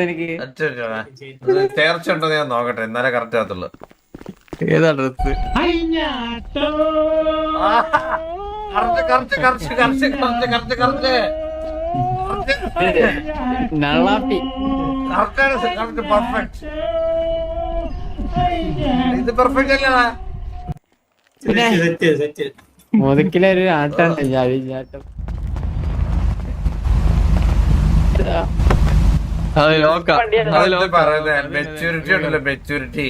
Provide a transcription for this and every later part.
എനിക്ക് ചേർച്ച ഉണ്ടോ ഞാൻ നോക്കട്ടെ, എന്നാലേ കറക്റ്റ് ആകത്തുള്ളൂ. ഏതാ ഡ്രസ്? ഇത് പെർഫെക്റ്റ് അല്ലടാ. പിന്നെ മുതുക്കിലൊരു ആട്ടം ചാട്ടം. മെച്ചൂരിറ്റി ഉണ്ടല്ലോ, മെച്ചൂരിറ്റി.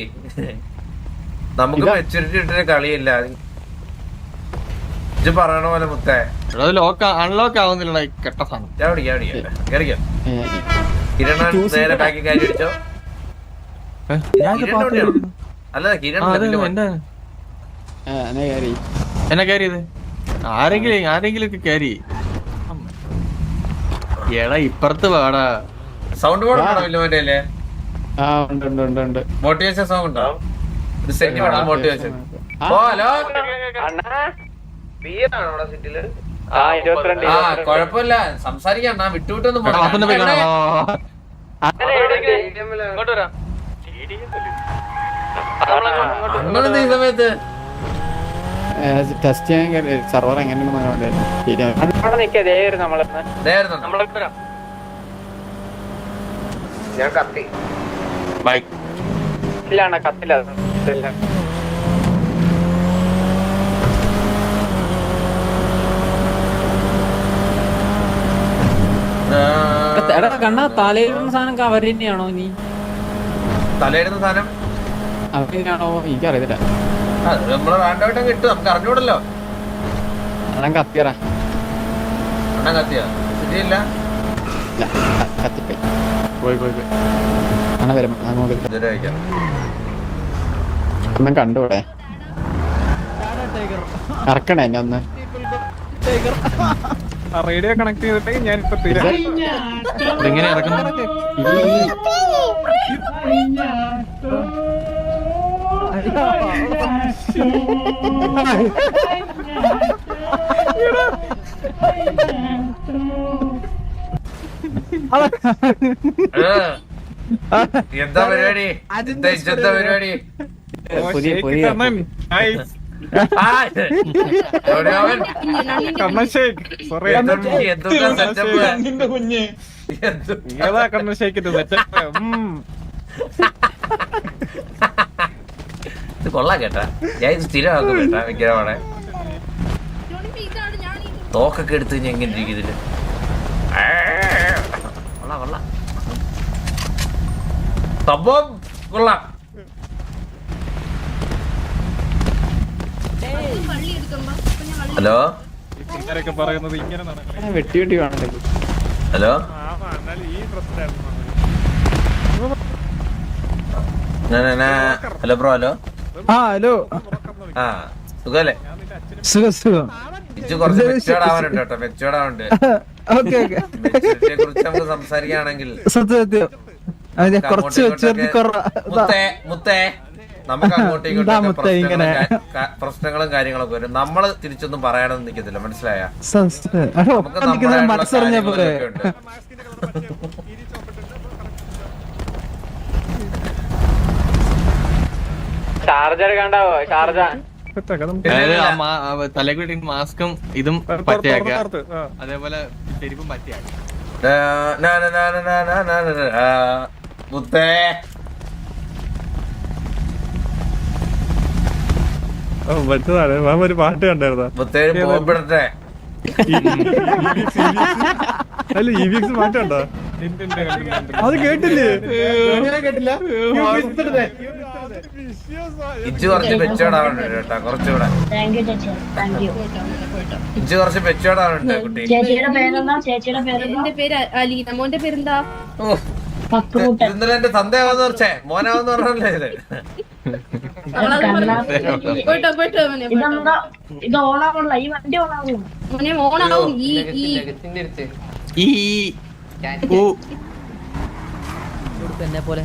നമുക്ക് മെച്ചൂരിറ്റി ഇട്ടിട്ട് കളിയില്ല. ഇത് പറയണ പോലെ മുത്തേ അൺലോക്ക് ആവുന്നില്ല. കെട്ട സാധനം. കിരണ നേരെ ബാക്കി കാര്യം അടിച്ചോ. അല്ല കിരണ എന്നെ കയറിയത് ആരെങ്കിലും ഒക്കെ കയറി. എടാ ഇപ്പുറത്ത് പാടാ. സൗണ്ട് ബോർഡ് ഉണ്ടോ വില്ലുമോന്റെ? മോട്ടിവേഷൻ സോങ് ഉണ്ടോ? ഒരു സെറ്റ് വേണം മോട്ടിവേഷൻ. ഹലോ കൊഴപ്പില്ല, സംസാരിക്കണ്ട, വിട്ടുവിട്ടൊന്നും അങ്ങനെ ഈ സമയത്ത് ടെസ്റ്റ് ചെയ്യാൻ സർവർ എങ്ങനെയാണ് ഞാൻ കത്തി ഇല്ലാണ് കത്തില്ല. കണ്ണ തലയിടുന്ന സാധനം കവർ തന്നെയാണോ? നീ തലയിടുന്ന സാധനം അവരാണോ? എനിക്കറിയത്തില്ല. നമ്മള് റാൻഡായിട്ട് കിട്ടും, നമുക്ക് അറിഞ്ഞൂടല്ലോ. അണ്ണൻ കത്തിയറ അണ്ണൻ കത്തിയാ ശരിയല്ല. കത്തിപ്പോയി അണ്ണ വരും. ഒന്നും കണ്ടൂടെ? ഇറക്കണേ എന്നെ ഒന്ന്. റേഡിയോ കണക്ട് ചെയ്തിട്ട് ഞാനിപ്പോ എങ്ങനെ ഇറക്കുന്നത്? എന്താ പരിപാടി? എന്താ പരിപാടി? ഇത് കൊള്ളാം കേട്ടാ. ഞാൻ ഇത് സ്ഥിരമാക്കും കേട്ടാ. വിഗ്രഹമാണ് തോക്കൊക്കെ എടുത്ത് കഴിഞ്ഞാൽ എങ്ങനെ ഇരിക്കും ഇതില്. കൊള്ളാം കൊള്ളാം, സംഭവം കൊള്ളാം. ഹലോ പറയുന്നത് ഇങ്ങനെ വെട്ടി വെട്ടി കാണണ്ടേ? Hello hello bro. Hello hello. ആ സുഖല്ലേ? സുഖം. ഇച്ച് കുറച്ച് മെച്ചോർഡ് ആവാനുണ്ട് കേട്ടോ. മെച്ചോർഡ് ആവുന്നുണ്ട്. മെച്ചൂരിറ്റിയെ കുറിച്ച് നമുക്ക് സംസാരിക്കുകയാണെങ്കിൽ മുത്തേ നമുക്ക് അങ്ങോട്ടും ഇങ്ങോട്ടും പ്രശ്നങ്ങളും കാര്യങ്ങളൊക്കെ വരും. നമ്മള് തിരിച്ചൊന്നും പറയാനൊന്നും നിൽക്കത്തില്ല, മനസ്സിലായ? നമുക്ക് നമ്മുടെ ചാർജർ കണ്ടാവോ? ചാർജർ തലക്കുട്ടി മാസ്കും ഇതും പറ്റിയാക്ക, അതേപോലെ ചെരുപ്പും പറ്റിയാക്ക. മുത്തേ ഒരു പാട്ട് കണ്ടായിരുന്ന മുത്തേര് ബോംബിടട്ടെ. അല്ല EVX പാട്ട് കണ്ടോ? അത് കേട്ടില്ലേ? ഇഞ്ച് കുറച്ച് മെച്ചോർഡാവുന്നുണ്ട് കേട്ടാ. കുറച്ചുകൂടെ ഇഞ്ച് കുറച്ച് മെച്ചോർഡാവുന്നുണ്ട് കുട്ടി. ഇന്നലെ എന്റെ തന്തയാവെന്ന് പറഞ്ഞേ മോനാവെന്ന് പറഞ്ഞല്ലേ ഇത്.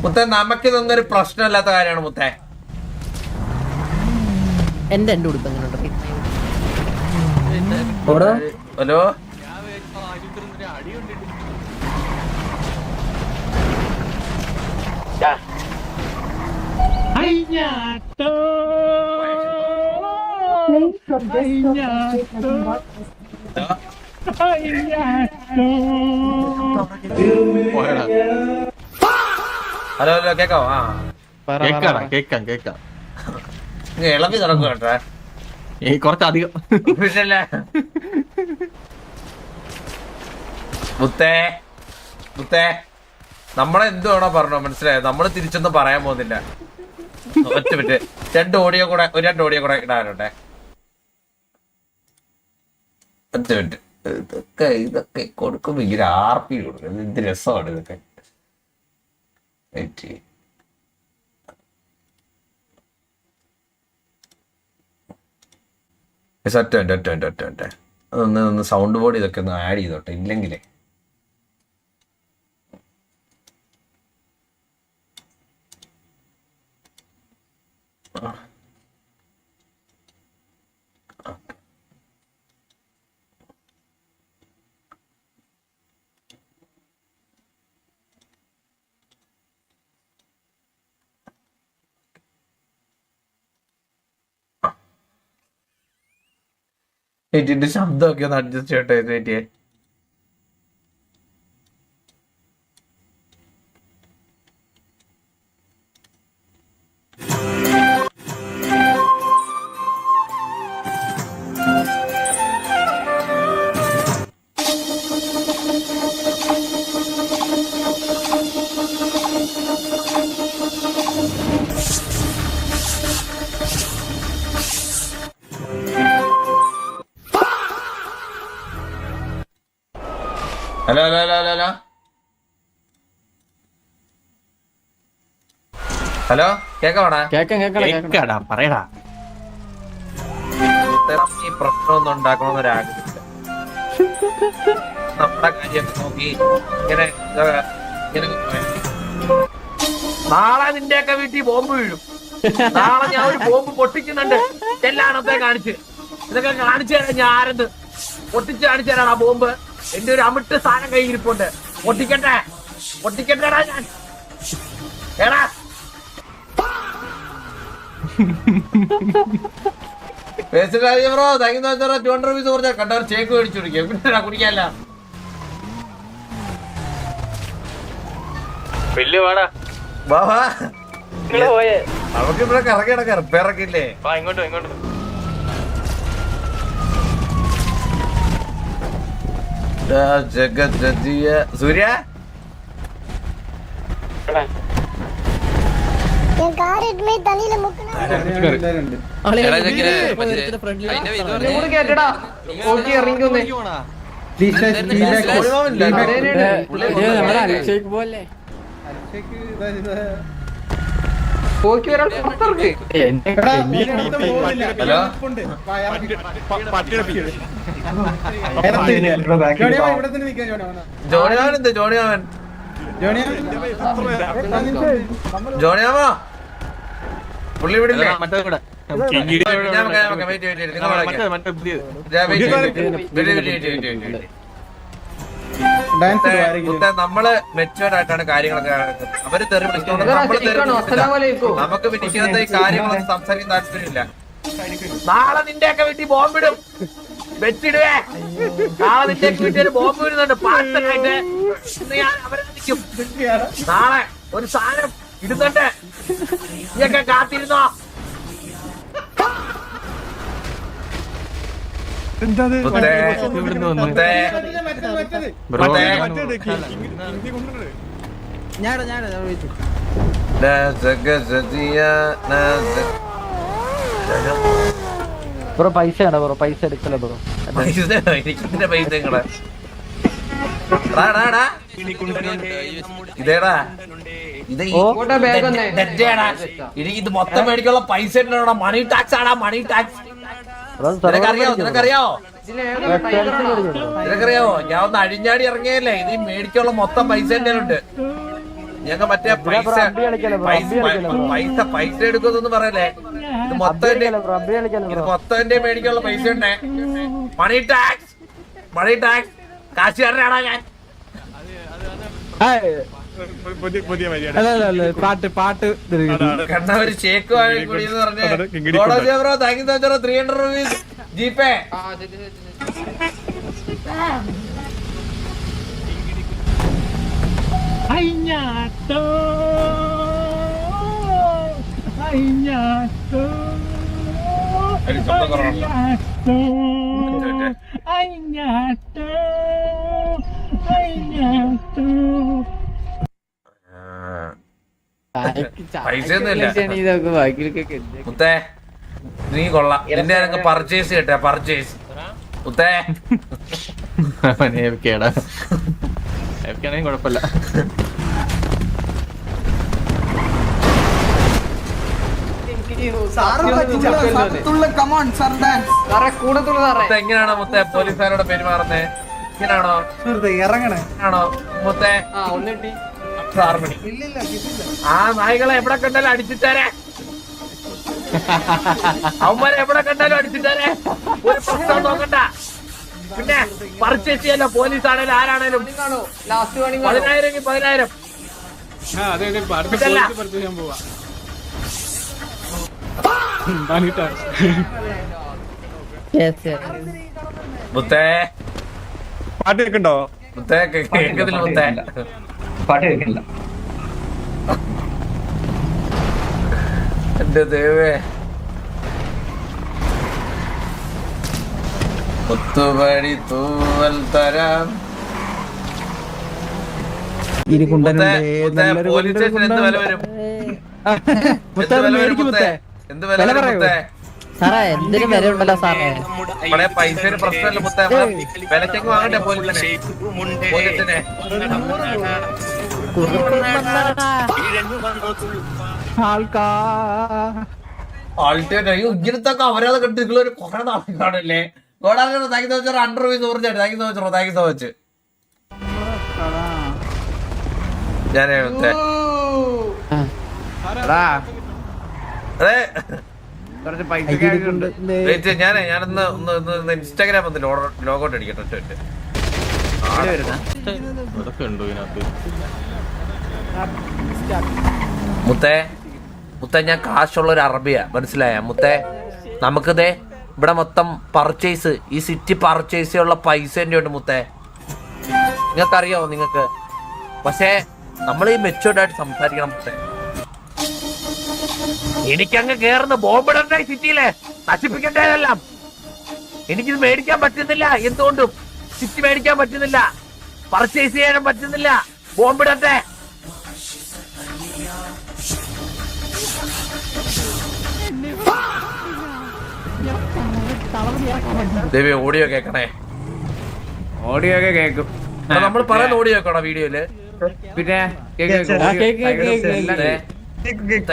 മുത്തേ നമുക്കിതൊന്നും ഒരു പ്രശ്നമില്ലാത്ത കാര്യമാണ് മുത്തേ. എന്റെ ഉടുപ്പ് എങ്ങനെയുണ്ട്? ഹലോ ഹലോ ഹലോ കേക്കാവോ? ആ കേക്കാം ഇളവി തുറക്കും കേട്ടോ കുറച്ചധികം പിന്നല്ലേ. മുത്തേ നമ്മളെ എന്ത് വേണോ പറഞ്ഞോ, മനസ്സിലായോ? നമ്മള് തിരിച്ചൊന്നും പറയാൻ പോകുന്നില്ല. ഒറ്റ മിനിറ്റ്, രണ്ട് ഓഡിയോ കൂടെ ഇടാനുണ്ടേ. ഒറ്റ മിനിറ്റ്. ഇതൊക്കെ കൊടുക്കുമ്പോ ഇങ്ങനെ ആർപ്പി കൊടുക്കും. എന്ത് രസമാണ് ഇതൊക്കെ. ഒറ്റ ഒന്ന് സൗണ്ട് ബോർഡ് ഇതൊക്കെ ഒന്ന് ആഡ് ചെയ്തോട്ടെ, ഇല്ലെങ്കിലേ ഇതിന്റെ ശബ്ദമൊക്കെ ഒന്ന് അഡ്ജസ്റ്റ് ചെയ്യട്ടെ. ചേറ്റിയെ ഹലോ ഹലോ കേക്കാടാ? കേക്കാടാ പറയടാ. ഈ പ്രശ്നമൊന്നും ഉണ്ടാക്കണമെന്നൊരാഗ്രഹമില്ല. നമ്മുടെ കാര്യമൊക്കെ നോക്കി ഇങ്ങനെ നാളെ നിന്റെയൊക്കെ വീട്ടിൽ ബോംബ് വീഴും. നാളെ ഞാൻ ഒരു ബോംബ് പൊട്ടിക്കുന്നുണ്ട് എല്ലാണത്തെ കാണിച്ച്. ഇതൊക്കെ കാണിച്ചു തരാം ഞാൻ ആരെന്ന്. പൊട്ടിച്ച് കാണിച്ചു തരാണ് ആ ബോംബ്. എന്റെ ഒരു അമിട്ട് സാധനം കയ്യിരിപ്പുണ്ട്. പൊട്ടിക്കട്ടെടാ ഞാൻ. ഏടാ ബ്രോ, താങ്ക് 200 രൂപീസ് കുറച്ചാൽ കണ്ടവർ ചേക്ക് മേടിച്ചു കുടിക്കുക. പിന്നെ കുടിക്കാല്ല വലിയ പാടാ. നമുക്ക് ഇവിടെ കറക്കി നടക്കാം. റിപ്പയറൊക്കെ ഇല്ലേ? ഇങ്ങോട്ട് സൂര്യ ജോണിയാവൻ ജോണിയാമോ പുള്ളി വിടില്ലേ? നമ്മള് മെച്ചുവേർഡ് ആയിട്ടാണ് കാര്യങ്ങളൊക്കെ. അവര് തെറി വിളിക്കുന്നത് നമ്മള് തെറി വിളിക്കില്ല. നമുക്ക് വിളിക്കുന്നത് ഈ കാര്യങ്ങളൊന്നും സംസാരിക്കാൻ താല്പര്യമില്ല. നാളെ നിന്റെയൊക്കെ വീട്ടിൽ ബോംബിടും. വെച്ചിടുവേ. നാളെ നിന്റെയൊക്കെ വീട്ടിൽ ബോംബ് വിടുന്നുണ്ട് പാർസലായിട്ട്. ഞാൻ അവരെ നിൽക്കും. നാളെ ഒരു സാധനം ഇടുന്നുണ്ട്. നീയൊക്കെ കാത്തിരുന്നോ? ബ്രോ പൈസ പൈസ എടുക്കല ബ്രോ. ഇതേടാ ഇത് ഇത് മൊത്തം മേടിക്കുള്ള പൈസ മണി ടാക്സ് ആടാ. മണി ടാക്സ് നിനക്കറിയാവോ? ഞാൻ ഒന്ന് അഴിഞ്ഞാടി ഇറങ്ങിയല്ലേ. ഇത് മേടിക്കുള്ള മൊത്തം പൈസ എന്റെ ഉണ്ട്. ഞങ്ങ മറ്റേ പൈസ എടുക്കുന്നൊന്നും പറയല്ലേ. ഇത് മൊത്തം എന്റെ മേടിക്കുള്ള പൈസ ഉണ്ടേ. മണി ടാക്സ് കാശുകാരനാടാ ഞാൻ. പുതിയ മര്യാദ. അല്ല പാട്ട് കണ്ണ ഒരു ഷേക്ക് വാങ്ങി കുടിയെന്ന് പറഞ്ഞ് bro thank you 300 rupees GPay. മുത്തേ നീ കൊള്ളാം. നിന്റെ എനിക്ക് പർച്ചേസ് കിട്ടാ പർച്ചേസ് മുത്തേ. കുഴപ്പമില്ല. എങ്ങനെയാണോ മുത്തേ പോലീസുകാരോട് പെരുമാറുന്നേ? ഇങ്ങനാണോ ആണോ മുത്തേ? ആ നായികളെ എവിടെ കണ്ടാലും അടിച്ചിട്ടാരേ, അവന്മാരെ എവിടെ കണ്ടാലും അടിച്ചിട്ടാരേ. ഒരു പ്രശ്നം നോക്കണ്ട. പിന്നെ പർച്ചേസ് ചെയ്യല്ലോ, പോലീസ് ആണേലും ആരാണേലും 10,000 10,000. മുത്തേ പാട്ട് കേൾക്കണ്ടോ? മുത്തേ കേൾക്കുന്നില്ല മുത്തേ. പാട്ട് കേൾക്കില്ല. എന്റെ ദൈവമേ. മുത്തുപടി തൂവൽ തരാം. പോലീസ് സ്റ്റേഷൻ എന്ത് വില വരും? എന്ത് വില വരും മുത്തേ? സാറേ എന്തിനും വില ഉണ്ടല്ലോ സാറേ. ഇവിടെ പൈസയുടെ പ്രശ്നമല്ല മുത്തേ, വിലച്ചേക്ക് വാങ്ങണ്ടേ പോലീസിനെ? പോലീസിനെ ഇങ്ങനത്തൊക്കെ അവരാതെ കണ്ട് നിങ്ങളൊരു കുറെ നാളെ ഗോഡാ താങ്ക് യു 100 rupees ഊർജ്ജായിട്ട് താങ്ക് യു സോ മച്ച്. ഞാനേ മുത്തേ അതെ ഞാനൊന്ന് ഇൻസ്റ്റാഗ്രാം ഒന്ന് ലോഗൗട്ട് അടിക്കട്ടെ. മുത്തേ മുത്തേ ഞാൻ കാശുള്ള ഒരു അറബിയാ, മനസ്സിലായ മുത്തേ? നമുക്കിതേ ഇവിടെ മൊത്തം പർച്ചേസ്, ഈ സിറ്റി പർച്ചേസ് ഉള്ള പൈസ എൻ്റെ ഉണ്ട് മുത്തേ, നിങ്ങൾക്കറിയാവോ? നിങ്ങൾക്ക് പക്ഷേ നമ്മൾ ഈ മെച്ചൂർഡായിട്ട് സംസാരിക്കണം മുത്തേ. എനിക്കങ്ങ് കേറുന്ന ബോംബിടണ്ടേ സിറ്റിയിലെ, നശിപ്പിക്കണ്ടേതെല്ലാം. എനിക്കിത് മേടിക്കാൻ പറ്റുന്നില്ല, എന്തുകൊണ്ടും സിറ്റി മേടിക്കാൻ പറ്റുന്നില്ല, പർച്ചേസ് ചെയ്യാനും പറ്റുന്നില്ല. ബോംബിടട്ടെ. ദേവി ഓഡിയോ കേക്കണേ. ഓഡിയോ ഒക്കെ കേൾക്കും. നമ്മൾ പറയുന്ന ഓഡിയോ കേക്കണോ വീഡിയോയില്? പിന്നെ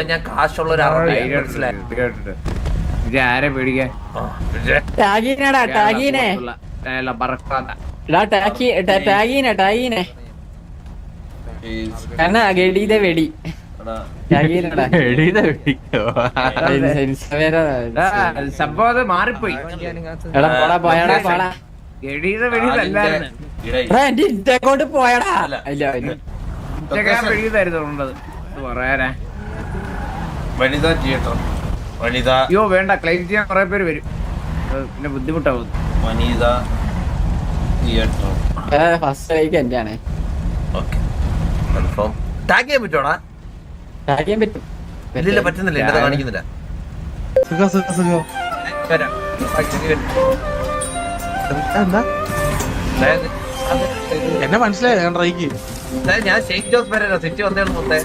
ഞാൻ കാശുള്ള ഒരു അറബിയാ, മനസ്സിലായി? ആരെ പേടിക്കാൻ? വെടി സംഭവം അത് മാറിപ്പോയി. ഗഡീയുടെ വെടി പോയടാ. പറയാനാ വനിതാ തിയേറ്റർ, വനിത. അയ്യോ വേണ്ട, ക്ലെയിം ചെയ്യാൻ കുറെ പേര് വരും, പിന്നെ ബുദ്ധിമുട്ടാവും. വനിതാ തിയേറ്റർ ഫസ്റ്റ് ലൈക്ക് എന്റെ ആണ്. Okay confirm. ടാഗ് ചെയ്യാൻ പറ്റോടാ? ടാഗ് ചെയ്യാൻ പറ്റും. ഇല്ല പറ്റുന്നില്ല, എന്റെ കാണിക്കുന്നില്ല. എന്നെ മനസ്സിലായി. ഞാൻ ഷെയ്ഖ് ജോസ് പെരേര സിറ്റി വന്നേണ് മുത്തേ.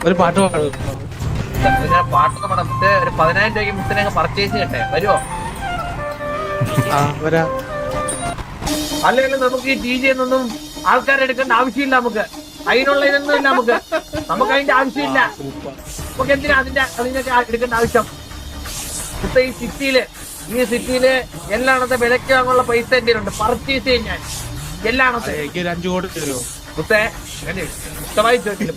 ഒരു പാട്ട് പാടും. പാട്ടൊക്കെ വേണം മുത്തേ. ഒരു 10,000 രൂപയ്ക്ക് മുത്തിനെ പർച്ചേസ് ചെയ്യട്ടെ, വരുമോ? അല്ലെങ്കിൽ നമുക്ക് ഈ DJ എന്നൊന്നും ആൾക്കാരെടുക്കേണ്ട ആവശ്യമില്ല. നമുക്ക് അതിനുള്ള ഇതൊന്നും ഇല്ല. നമുക്ക് അതിന്റെ ആവശ്യമില്ല. നമുക്ക് എന്തിനാ അതിനൊക്കെ എടുക്കേണ്ട ആവശ്യം? മുത്ത ഈ സിറ്റിയില് എല്ലാണത്തെ വിലക്ക് വാങ്ങാനുള്ള പൈസ എന്റെ ഉണ്ട്. പർച്ചേസ് ചെയ്യാൻ ഞാൻ എല്ലാണത്തെ 5 കോടി തരുമോ മുത്തേ? ഇഷ്ടമായി ചോദിച്ചില്ല.